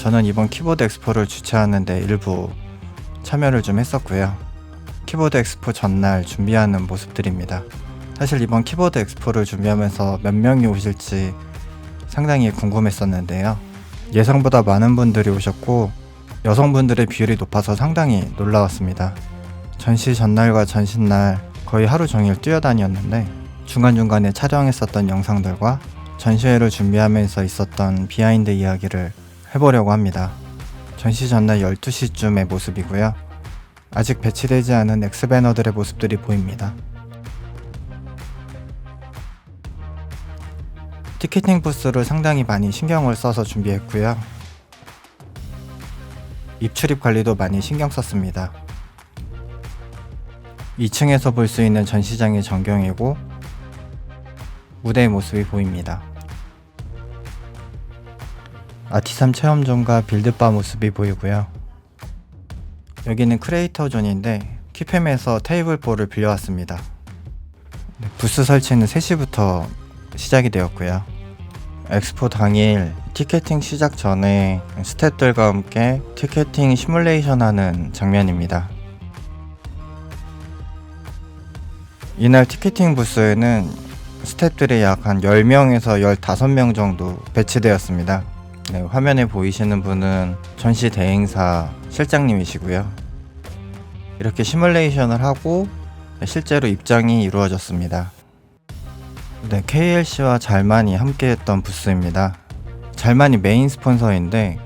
저는 이번 키보드 엑스포를 주최하는데 일부 참여를 좀 했었고요. 키보드 엑스포 전날 준비하는 모습들입니다. 사실 이번 키보드 엑스포를 준비하면서 몇 명이 오실지 상당히 궁금했었는데요. 예상보다 많은 분들이 오셨고 여성분들의 비율이 높아서 상당히 놀라웠습니다. 전시 전날과 전시날 거의 하루 종일 뛰어다녔는데 중간중간에 촬영했었던 영상들과 전시회를 준비하면서 있었던 비하인드 이야기를 해보려고 합니다. 전시 전날 12시쯤의 모습이고요. 아직 배치되지 않은 엑스배너들의 모습들이 보입니다. 티켓팅 부스를 상당히 많이 신경을 써서 준비했고요. 입출입 관리도 많이 신경 썼습니다. 2층에서 볼 수 있는 전시장의 전경이고 무대의 모습이 보입니다. 아티삼 체험존과 빌드바 모습이 보이고요. 여기는 크리에이터 존인데 키팸에서 테이블4를 빌려왔습니다. 부스 설치는 3시부터 시작이 되었고요. 엑스포 당일 티켓팅 시작 전에 스태프들과 함께 티켓팅 시뮬레이션 하는 장면입니다. 이날 티켓팅 부스에는 스태프들이 약 한 10명에서 15명 정도 배치되었습니다. 네, 화면에 보이시는 분은 전시 대행사 실장님이시고요. 이렇게 시뮬레이션을 하고 실제로 입장이 이루어졌습니다. 네, KLC와 잘만이 함께했던 부스입니다. 잘만이 메인 스폰서인데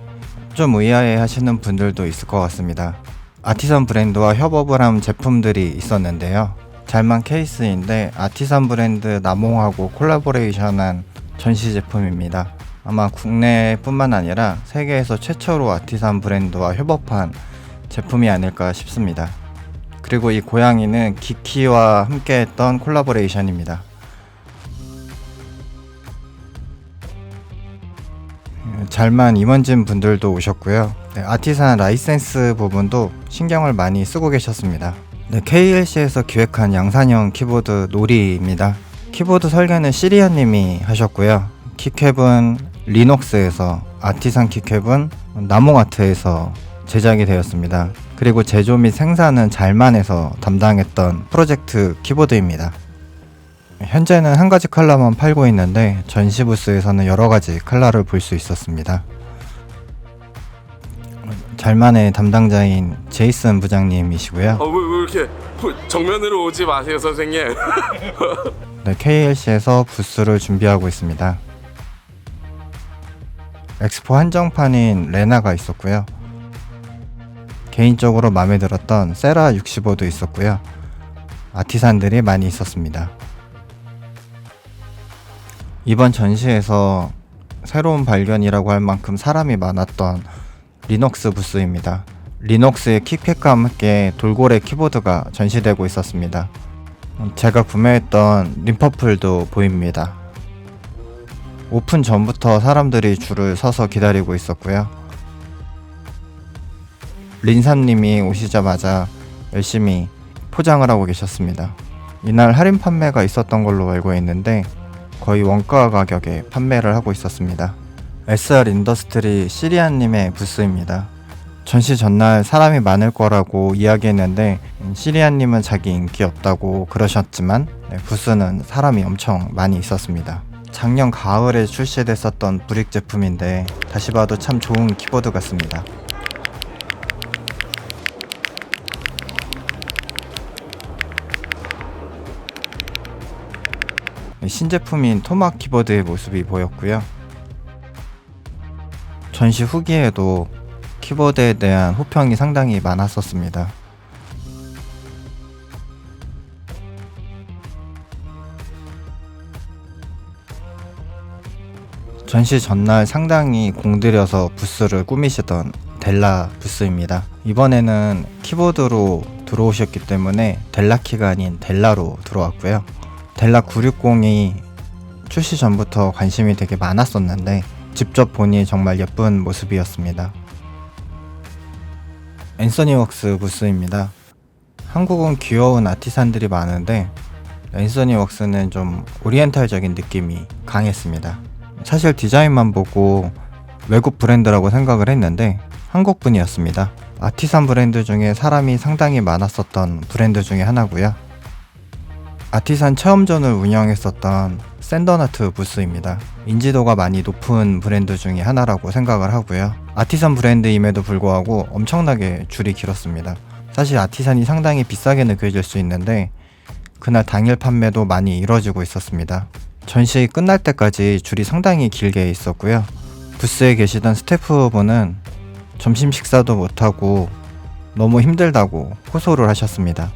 좀 의아해 하시는 분들도 있을 것 같습니다. 아티산 브랜드와 협업을 한 제품들이 있었는데요. 잘만 케이스인데 아티산 브랜드 나몽하고 콜라보레이션한 전시 제품입니다. 아마 국내뿐만 아니라 세계에서 최초로 아티산 브랜드와 협업한 제품이 아닐까 싶습니다. 그리고 이 고양이는 기키와 함께했던 콜라보레이션입니다. 잘만 임원진 분들도 오셨고요. 네, 아티산 라이센스 부분도 신경을 많이 쓰고 계셨습니다. 네, KLC에서 기획한 양산형 키보드 놀이입니다. 키보드 설계는 시리아님이 하셨고요. 키캡은 리녹스에서, 아티산 키캡은 나몽아트에서 제작이 되었습니다. 그리고 제조 및 생산은 잘만에서 담당했던 프로젝트 키보드입니다. 현재는 한 가지 컬러만 팔고 있는데 전시 부스에서는 여러 가지 컬러를 볼 수 있었습니다. 잘만의 담당자인 제이슨 부장님이시고요. 왜 이렇게 정면으로 오지 마세요, 선생님. 네, KLC에서 부스를 준비하고 있습니다. 엑스포 한정판인 레나가 있었고요. 개인적으로 마음에 들었던 세라 65도 있었고요. 아티산들이 많이 있었습니다. 이번 전시에서 새로운 발견이라고 할 만큼 사람이 많았던 리녹스 부스입니다. 리녹스의 키캡과 함께 돌고래 키보드가 전시되고 있었습니다. 제가 구매했던 림퍼플도 보입니다. 오픈 전부터 사람들이 줄을 서서 기다리고 있었고요. 린사님이 오시자마자 열심히 포장을 하고 계셨습니다. 이날 할인 판매가 있었던 걸로 알고 있는데 거의 원가 가격에 판매를 하고 있었습니다. SR 인더스트리 시리안님의 부스입니다. 전시 전날 사람이 많을 거라고 이야기했는데 시리안님은 자기 인기 없다고 그러셨지만 부스는 사람이 엄청 많이 있었습니다. 작년 가을에 출시됐었던 브릭 제품인데 다시 봐도 참 좋은 키보드 같습니다. 신제품인 토막 키보드의 모습이 보였고요. 전시 후기에도 키보드에 대한 호평이 상당히 많았었습니다. 전시 전날 상당히 공들여서 부스를 꾸미시던 델라 부스입니다. 이번에는 키보드로 들어오셨기 때문에 델라키가 아닌 델라로 들어왔고요. 델라 960이 출시 전부터 관심이 되게 많았었는데 직접 보니 정말 예쁜 모습이었습니다. 앤서니웍스 부스입니다. 한국은 귀여운 아티산들이 많은데 앤서니웍스는 좀 오리엔탈적인 느낌이 강했습니다. 사실 디자인만 보고 외국 브랜드라고 생각을 했는데 한국 분이었습니다. 아티산 브랜드 중에 사람이 상당히 많았었던 브랜드 중에 하나고요. 아티산 체험존을 운영했었던 샌더나트 부스입니다. 인지도가 많이 높은 브랜드 중에 하나라고 생각을 하고요. 아티산 브랜드임에도 불구하고 엄청나게 줄이 길었습니다. 사실 아티산이 상당히 비싸게 느껴질 수 있는데 그날 당일 판매도 많이 이루어지고 있었습니다. 전시 끝날 때까지 줄이 상당히 길게 있었고요. 부스에 계시던 스태프분은 점심 식사도 못하고 너무 힘들다고 호소를 하셨습니다.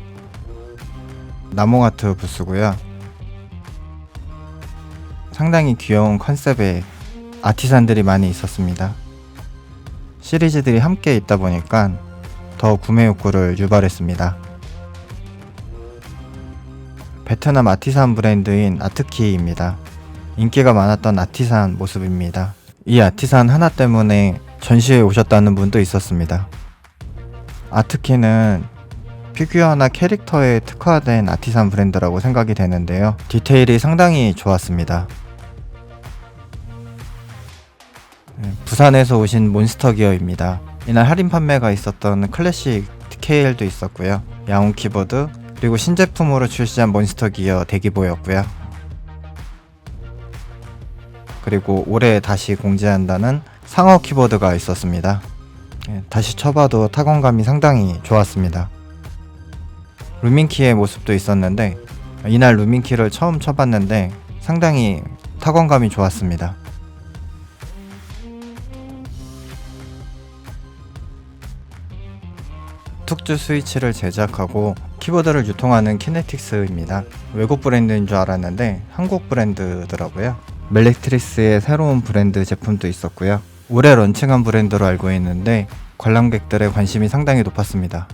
나몽아트 부스고요. 상당히 귀여운 컨셉의 아티산들이 많이 있었습니다. 시리즈들이 함께 있다 보니까 더 구매 욕구를 유발했습니다. 베트남 아티산 브랜드인 아트키입니다. 인기가 많았던 아티산 모습입니다. 이 아티산 하나 때문에 전시에 오셨다는 분도 있었습니다. 아트키는 피규어나 캐릭터에 특화된 아티산 브랜드라고 생각이 되는데요. 디테일이 상당히 좋았습니다. 부산에서 오신 몬스터 기어입니다. 이날 할인 판매가 있었던 클래식 TKL도 있었고요. 야옹 키보드, 그리고 신제품으로 출시한 몬스터 기어 대기보였고요. 그리고 올해 다시 공지한다는 상어 키보드가 있었습니다. 다시 쳐봐도 타건감이 상당히 좋았습니다. 루민키의 모습도 있었는데 이날 루민키를 처음 쳐봤는데 상당히 타건감이 좋았습니다. 툭즈 스위치를 제작하고 키보드를 유통하는 키네틱스입니다. 외국 브랜드인 줄 알았는데 한국 브랜드더라고요. 멜렉트리스의 새로운 브랜드 제품도 있었고요. 올해 런칭한 브랜드로 알고 있는데 관람객들의 관심이 상당히 높았습니다.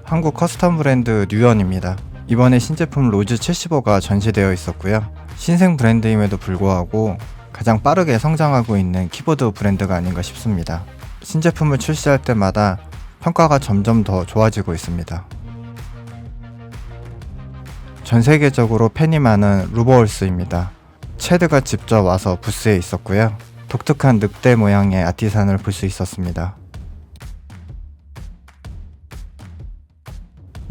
한국 커스텀 브랜드 뉴언입니다. 이번에 신제품 로즈 75가 전시되어 있었고요. 신생 브랜드임에도 불구하고 가장 빠르게 성장하고 있는 키보드 브랜드가 아닌가 싶습니다. 신제품을 출시할 때마다 평가가 점점 더 좋아지고 있습니다. 전 세계적으로 팬이 많은 루버홀스입니다. 체드가 직접 와서 부스에 있었고요. 독특한 늑대 모양의 아티산을 볼 수 있었습니다.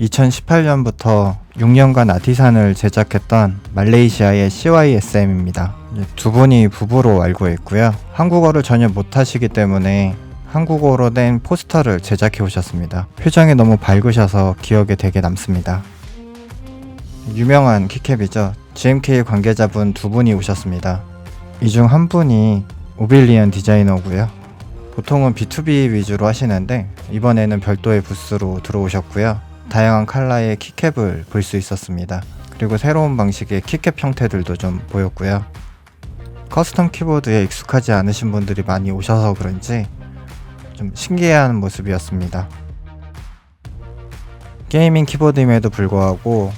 2018년부터 6년간 아티산을 제작했던 말레이시아의 CYSM입니다. 두 분이 부부로 알고 있고요. 한국어를 전혀 못하시기 때문에 한국어로 된 포스터를 제작해 오셨습니다. 표정이 너무 밝으셔서 기억에 되게 남습니다. 유명한 키캡이죠. GMK 관계자분 두 분이 오셨습니다. 이 중 한 분이 오빌리언 디자이너고요. 보통은 B2B 위주로 하시는데 이번에는 별도의 부스로 들어오셨고요. 다양한 컬러의 키캡을 볼 수 있었습니다. 그리고 새로운 방식의 키캡 형태들도 좀 보였고요. 커스텀 키보드에 익숙하지 않으신 분들이 많이 오셔서 그런지 좀 신기해하는 모습이었습니다. 게이밍 키보드임에도 불구하고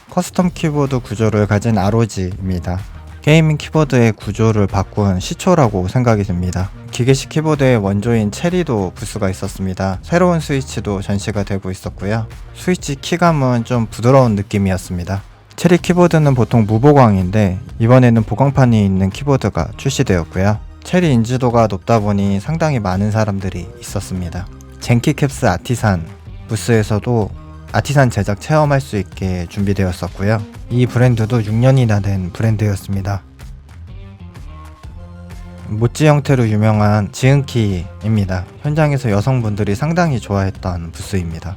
커스텀 키보드 구조를 가진 ROG입니다. 게이밍 키보드의 구조를 바꾼 시초라고 생각이 듭니다. 기계식 키보드의 원조인 체리도 부스가 있었습니다. 새로운 스위치도 전시가 되고 있었고요. 스위치 키감은 좀 부드러운 느낌이었습니다. 체리 키보드는 보통 무보광인데 이번에는 보광판이 있는 키보드가 출시되었고요. 체리 인지도가 높다 보니 상당히 많은 사람들이 있었습니다. 젠키캡스 아티산 부스에서도 아티산 제작 체험할 수 있게 준비되었었고요. 이 브랜드도 6년이나 된 브랜드였습니다. 모찌 형태로 유명한 지은키입니다. 현장에서 여성분들이 상당히 좋아했던 부스입니다.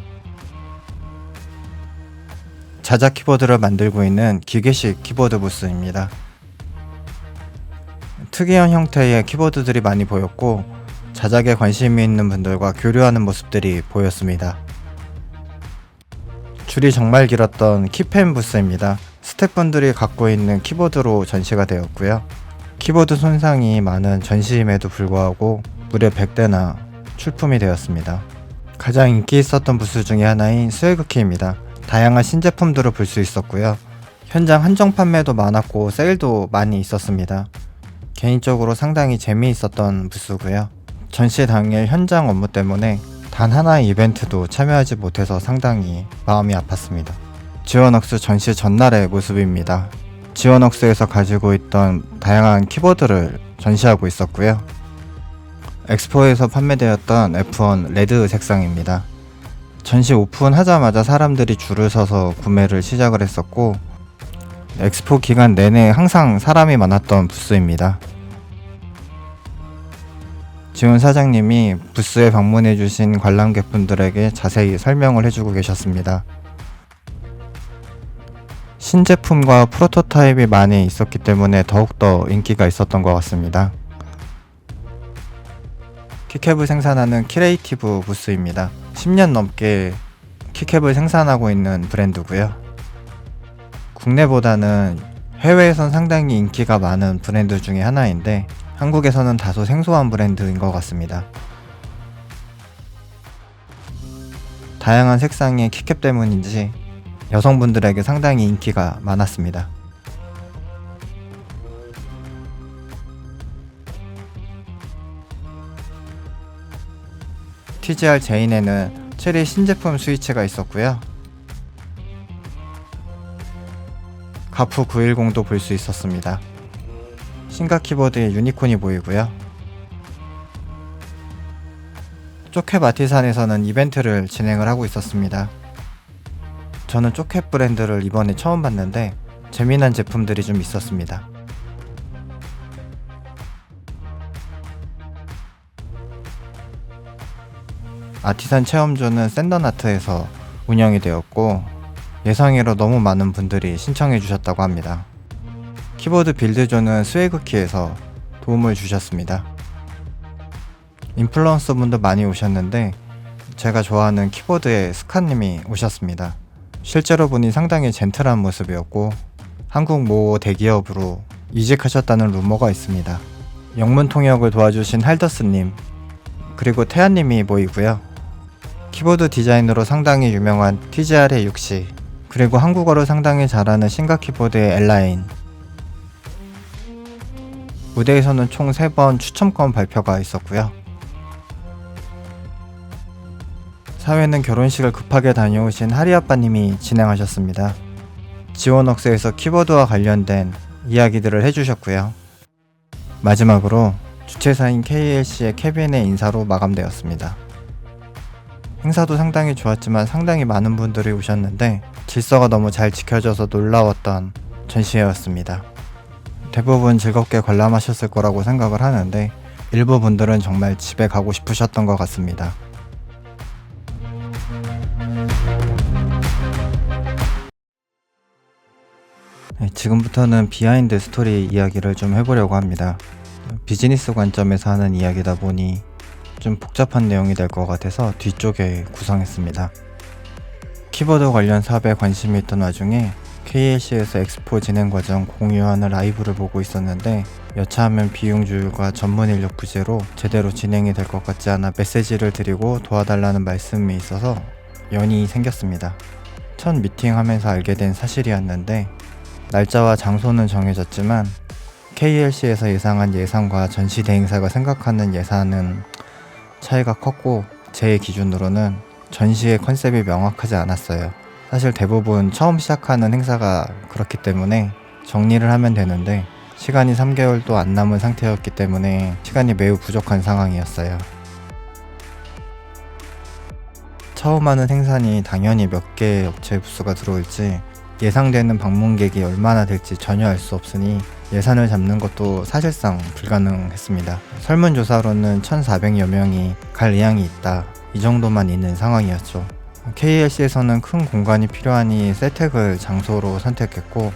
자자 키보드를 만들고 있는 기계식 키보드 부스입니다. 특이한 형태의 키보드들이 많이 보였고 자작에 관심이 있는 분들과 교류하는 모습들이 보였습니다. 줄이 정말 길었던 키펜 부스입니다. 스태프분들이 갖고 있는 키보드로 전시가 되었고요. 키보드 손상이 많은 전시임에도 불구하고 무려 100대나 출품이 되었습니다. 가장 인기 있었던 부스 중에 하나인 스웨그키입니다. 다양한 신제품들을 볼 수 있었고요. 현장 한정 판매도 많았고 세일도 많이 있었습니다. 개인적으로 상당히 재미있었던 부스고요. 전시 당일 현장 업무 때문에 단 하나의 이벤트도 참여하지 못해서 상당히 마음이 아팠습니다. 지원웍스 전시 전날의 모습입니다. 지원웍스에서 가지고 있던 다양한 키보드를 전시하고 있었고요. 엑스포에서 판매되었던 F1 레드 색상입니다. 전시 오픈하자마자 사람들이 줄을 서서 구매를 시작을 했었고, 엑스포 기간 내내 항상 사람이 많았던 부스입니다. 지원 사장님이 부스에 방문해주신 관람객분들에게 자세히 설명을 해주고 계셨습니다. 신제품과 프로토타입이 많이 있었기 때문에 더욱더 인기가 있었던 것 같습니다. 키캡을 생산하는 키레이티브 부스입니다. 10년 넘게 키캡을 생산하고 있는 브랜드고요. 국내보다는 해외에선 상당히 인기가 많은 브랜드 중에 하나인데 한국에서는 다소 생소한 브랜드인 것 같습니다. 다양한 색상의 키캡 때문인지 여성분들에게 상당히 인기가 많았습니다. TGR 제인에는 체리 신제품 스위치가 있었고요. 가프 910도 볼 수 있었습니다. 신가 키보드에 유니콘이 보이고요. 쪼캡 아티산에서는 이벤트를 진행을 하고 있었습니다. 저는 쪼캡 브랜드를 이번에 처음 봤는데 재미난 제품들이 좀 있었습니다. 아티산 체험존은 샌더나트에서 운영이 되었고 예상외로 너무 많은 분들이 신청해 주셨다고 합니다. 키보드 빌드존은 스웨그키에서 도움을 주셨습니다. 인플루언서 분도 많이 오셨는데 제가 좋아하는 키보드의 스카님이 오셨습니다. 실제로 보니 상당히 젠틀한 모습이었고 한국 모 대기업으로 이직하셨다는 루머가 있습니다. 영문 통역을 도와주신 할더스님 그리고 태연님이 보이고요. 키보드 디자인으로 상당히 유명한 TGR의 육시 그리고 한국어를 상당히 잘하는 신가 키보드의 엘라인. 무대에서는 총 3번 추첨권 발표가 있었고요. 사회는 결혼식을 급하게 다녀오신 하리아빠님이 진행하셨습니다. 지원웍스에서 키보드와 관련된 이야기들을 해주셨고요. 마지막으로 주최사인 KLC의 케빈의 인사로 마감되었습니다. 행사도 상당히 좋았지만 상당히 많은 분들이 오셨는데 질서가 너무 잘 지켜져서 놀라웠던 전시회였습니다. 대부분 즐겁게 관람하셨을 거라고 생각을 하는데 일부 분들은 정말 집에 가고 싶으셨던 것 같습니다. 지금부터는 비하인드 스토리 이야기를 좀 해보려고 합니다. 비즈니스 관점에서 하는 이야기다 보니 좀 복잡한 내용이 될 것 같아서 뒤쪽에 구성했습니다. 키보드 관련 사업에 관심이 있던 와중에 KLC에서 엑스포 진행 과정 공유하는 라이브를 보고 있었는데 여차하면 비용 조율과 전문 인력 부재로 제대로 진행이 될 것 같지 않아 메시지를 드리고 도와달라는 말씀이 있어서 연이 생겼습니다. 첫 미팅하면서 알게 된 사실이었는데 날짜와 장소는 정해졌지만 KLC에서 예상한 예산과 전시 대행사가 생각하는 예산은 차이가 컸고 제 기준으로는 전시의 컨셉이 명확하지 않았어요. 사실 대부분 처음 시작하는 행사가 그렇기 때문에 정리를 하면 되는데 시간이 3개월도 안 남은 상태였기 때문에 시간이 매우 부족한 상황이었어요. 처음 하는 행사니 당연히 몇 개의 업체 부스가 들어올지 예상되는 방문객이 얼마나 될지 전혀 알 수 없으니 예산을 잡는 것도 사실상 불가능했습니다. 설문조사로는 1,400여 명이 갈 의향이 있다, 이 정도만 있는 상황이었죠. KLC에서는 큰 공간이 필요하니 세택을 장소로 선택했고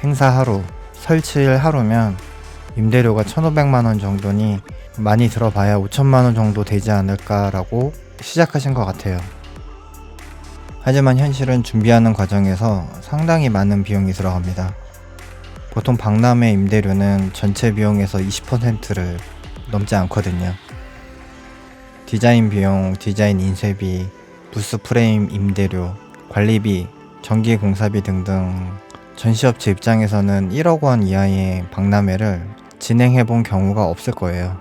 행사 하루, 설치일 하루면 임대료가 1,500만원 정도니 많이 들어봐야 5천만원 정도 되지 않을까라고 시작하신 것 같아요. 하지만 현실은 준비하는 과정에서 상당히 많은 비용이 들어갑니다. 보통 박람회 임대료는 전체 비용에서 20%를 넘지 않거든요. 디자인 비용, 디자인 인쇄비, 부스 프레임 임대료, 관리비, 전기 공사비 등등 전시업체 입장에서는 1억 원 이하의 박람회를 진행해 본 경우가 없을 거예요.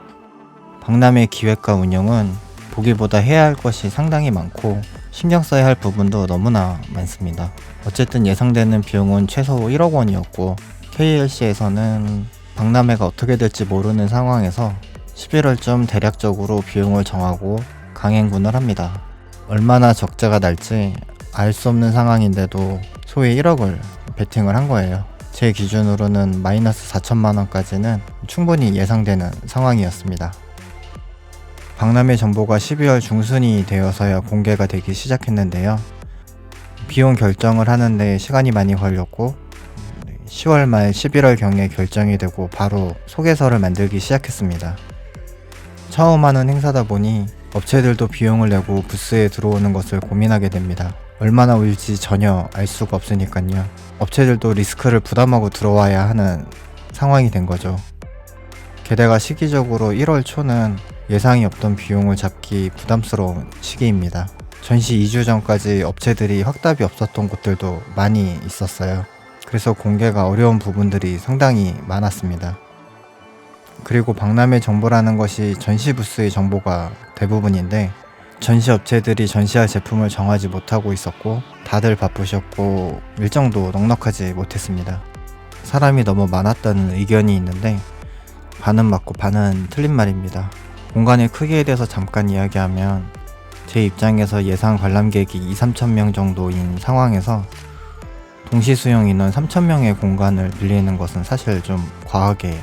박람회 기획과 운영은 보기보다 해야 할 것이 상당히 많고 신경 써야 할 부분도 너무나 많습니다. 어쨌든 예상되는 비용은 최소 1억 원이었고 KLC에서는 박람회가 어떻게 될지 모르는 상황에서 11월쯤 대략적으로 비용을 정하고 강행군을 합니다. 얼마나 적자가 날지 알 수 없는 상황인데도 소위 1억을 베팅을 한 거예요. 제 기준으로는 마이너스 4천만 원까지는 충분히 예상되는 상황이었습니다. 박람회 정보가 12월 중순이 되어서야 공개가 되기 시작했는데요. 비용 결정을 하는데 시간이 많이 걸렸고 10월 말 11월 경에 결정이 되고 바로 소개서를 만들기 시작했습니다. 처음 하는 행사다 보니 업체들도 비용을 내고 부스에 들어오는 것을 고민하게 됩니다. 얼마나 올지 전혀 알 수가 없으니까요. 업체들도 리스크를 부담하고 들어와야 하는 상황이 된 거죠. 게다가 시기적으로 1월 초는 예상이 없던 비용을 잡기 부담스러운 시기입니다. 전시 2주 전까지 업체들이 확답이 없었던 곳들도 많이 있었어요. 그래서 공개가 어려운 부분들이 상당히 많았습니다. 그리고 박람회 정보라는 것이 전시 부스의 정보가 대부분인데 전시 업체들이 전시할 제품을 정하지 못하고 있었고 다들 바쁘셨고 일정도 넉넉하지 못했습니다. 사람이 너무 많았다는 의견이 있는데 반은 맞고 반은 틀린 말입니다. 공간의 크기에 대해서 잠깐 이야기하면 제 입장에서 예상 관람객이 2-3천 정도인 상황에서 동시 수용 인원 3,000명의 공간을 빌리는 것은 사실 좀 과하게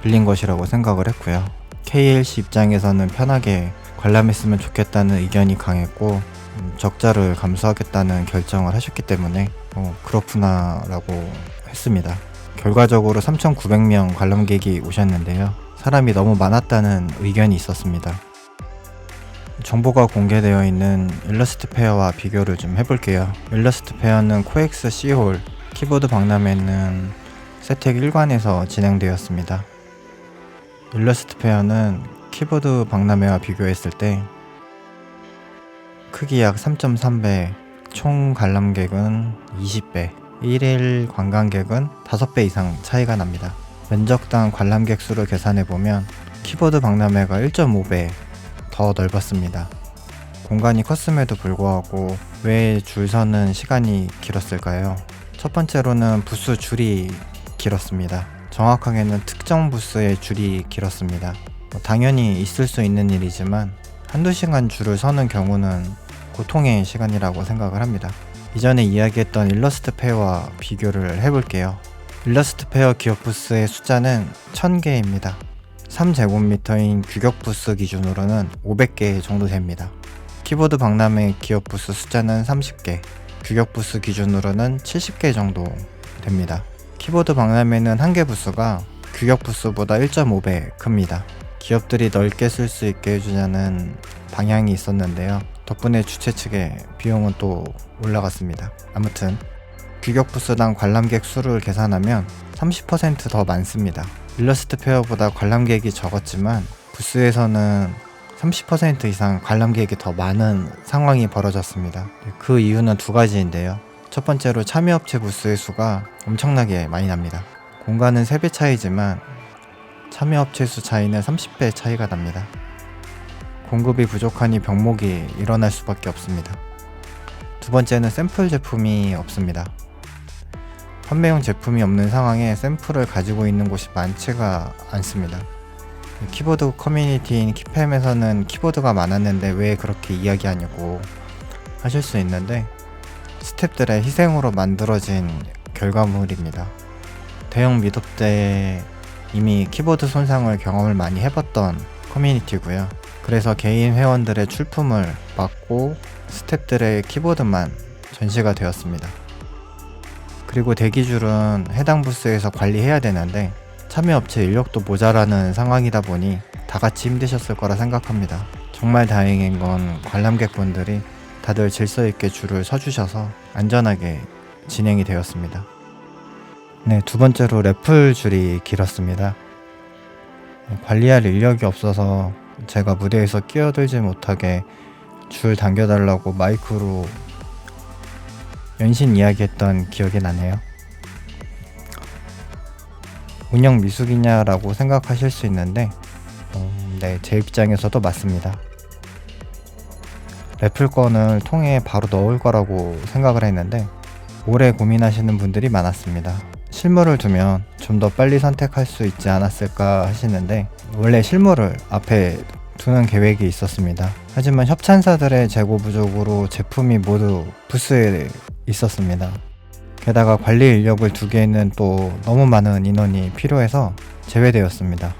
빌린 것이라고 생각을 했고요. KLC 입장에서는 편하게 관람했으면 좋겠다는 의견이 강했고 적자를 감수하겠다는 결정을 하셨기 때문에 그렇구나 라고 했습니다. 결과적으로 3,900명 관람객이 오셨는데요. 사람이 너무 많았다는 의견이 있었습니다. 정보가 공개되어 있는 일러스트 페어와 비교를 좀 해볼게요. 일러스트 페어는 코엑스 C홀, 키보드 박람회는 세택 1관에서 진행되었습니다. 일러스트 페어는 키보드 박람회와 비교했을 때 크기 약 3.3배, 총 관람객은 20배, 1일 관광객은 5배 이상 차이가 납니다. 면적당 관람객 수를 계산해보면 키보드 박람회가 1.5배 더 넓었습니다. 공간이 컸음에도 불구하고 왜 줄 서는 시간이 길었을까요? 첫 번째로는 부스 줄이 길었습니다. 정확하게는 특정 부스의 줄이 길었습니다. 당연히 있을 수 있는 일이지만 한두 시간 줄을 서는 경우는 고통의 시간이라고 생각을 합니다. 이전에 이야기했던 일러스트 페어와 비교를 해볼게요. 일러스트 페어 기업 부스의 숫자는 1000개입니다. 3제곱미터인 규격 부스 기준으로는 500개 정도 됩니다. 키보드 박람회 기업 부스 숫자는 30개, 규격 부스 기준으로는 70개 정도 됩니다. 키보드 박람회는 한 개 부스가 규격 부스보다 1.5배 큽니다. 기업들이 넓게 쓸 수 있게 해주자는 방향이 있었는데요. 덕분에 주최 측의 비용은 또 올라갔습니다. 아무튼 규격 부스당 관람객 수를 계산하면 30% 더 많습니다. 일러스트 페어보다 관람객이 적었지만 부스에서는 30% 이상 관람객이 더 많은 상황이 벌어졌습니다. 그 이유는 두 가지인데요. 첫 번째로 참여업체 부스의 수가 엄청나게 많이 납니다. 공간은 3배 차이지만 참여업체 수 차이는 30배 차이가 납니다. 공급이 부족하니 병목이 일어날 수밖에 없습니다. 두 번째는 샘플 제품이 없습니다. 판매용 제품이 없는 상황에 샘플을 가지고 있는 곳이 많지가 않습니다. 키보드 커뮤니티인 키팸에서는 키보드가 많았는데 왜 그렇게 이야기하냐고 하실 수 있는데 스태프들의 희생으로 만들어진 결과물입니다. 대형 미덥 때 이미 키보드 손상을 경험을 많이 해봤던 커뮤니티고요. 그래서 개인 회원들의 출품을 막고 스태프들의 키보드만 전시가 되었습니다. 그리고 대기줄은 해당 부스에서 관리해야 되는데 참여업체 인력도 모자라는 상황이다 보니 다 같이 힘드셨을 거라 생각합니다. 정말 다행인 건 관람객분들이 다들 질서 있게 줄을 서주셔서 안전하게 진행이 되었습니다. 네, 두 번째로 래플 줄이 길었습니다. 관리할 인력이 없어서 제가 무대에서 끼어들지 못하게 줄 당겨달라고 마이크로 연신 이야기했던 기억이 나네요. 운영 미숙이냐라고 생각하실 수 있는데 네, 제 입장에서도 맞습니다. 래플건을 통에 바로 넣을 거라고 생각을 했는데 오래 고민하시는 분들이 많았습니다. 실물을 두면 좀 더 빨리 선택할 수 있지 않았을까 하시는데, 원래 실물을 앞에 두는 계획이 있었습니다. 하지만 협찬사들의 재고 부족으로 제품이 모두 부스에 있었습니다. 게다가 관리 인력을 두기에는 또 너무 많은 인원이 필요해서 제외되었습니다.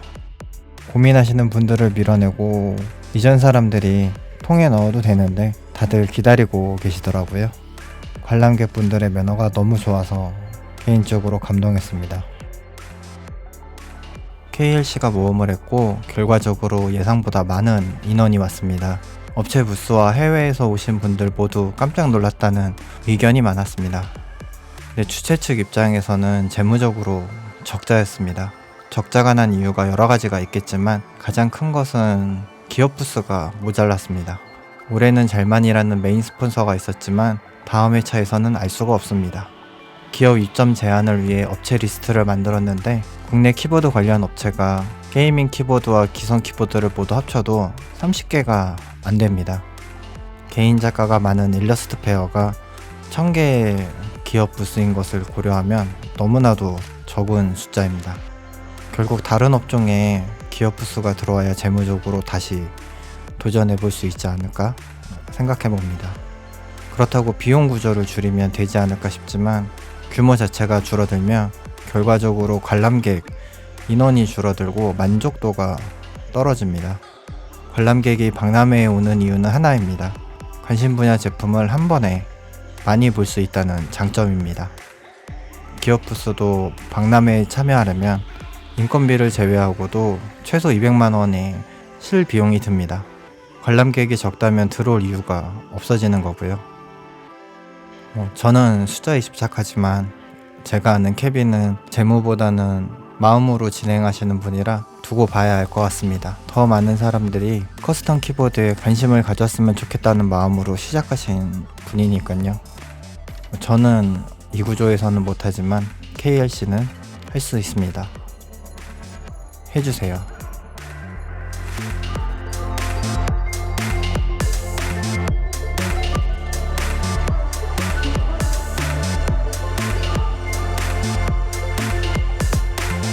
고민하시는 분들을 밀어내고 이전 사람들이 통에 넣어도 되는데 다들 기다리고 계시더라고요. 관람객 분들의 매너가 너무 좋아서 개인적으로 감동했습니다. KLC가 모험을 했고 결과적으로 예상보다 많은 인원이 왔습니다. 업체 부스와 해외에서 오신 분들 모두 깜짝 놀랐다는 의견이 많았습니다. 근데 주최 측 입장에서는 재무적으로 적자였습니다. 적자가 난 이유가 여러 가지가 있겠지만 가장 큰 것은 기업 부스가 모자랐습니다. 올해는 잘만이라는 메인 스폰서가 있었지만 다음 회차에서는 알 수가 없습니다. 기업 입점 제한을 위해 업체 리스트를 만들었는데 국내 키보드 관련 업체가 게이밍 키보드와 기성 키보드를 모두 합쳐도 30개가 안 됩니다. 개인 작가가 많은 일러스트 페어가 1000개의 기업 부스인 것을 고려하면 너무나도 적은 숫자입니다. 결국 다른 업종에 기업 부스가 들어와야 재무적으로 다시 도전해 볼 수 있지 않을까 생각해 봅니다. 그렇다고 비용 구조를 줄이면 되지 않을까 싶지만 규모 자체가 줄어들면 결과적으로 관람객 인원이 줄어들고 만족도가 떨어집니다. 관람객이 박람회에 오는 이유는 하나입니다. 관심 분야 제품을 한 번에 많이 볼 수 있다는 장점입니다. 기업 부스도 박람회에 참여하려면 인건비를 제외하고도 최소 200만 원의 실 비용이 듭니다. 관람객이 적다면 들어올 이유가 없어지는 거고요. 저는 숫자에 집착하지만 제가 아는 케빈은 재무보다는 마음으로 진행하시는 분이라 두고 봐야 할 것 같습니다. 더 많은 사람들이 커스텀 키보드에 관심을 가졌으면 좋겠다는 마음으로 시작하신 분이니까요. 저는 이 구조에서는 못하지만 KLC는 할 수 있습니다. 해주세요.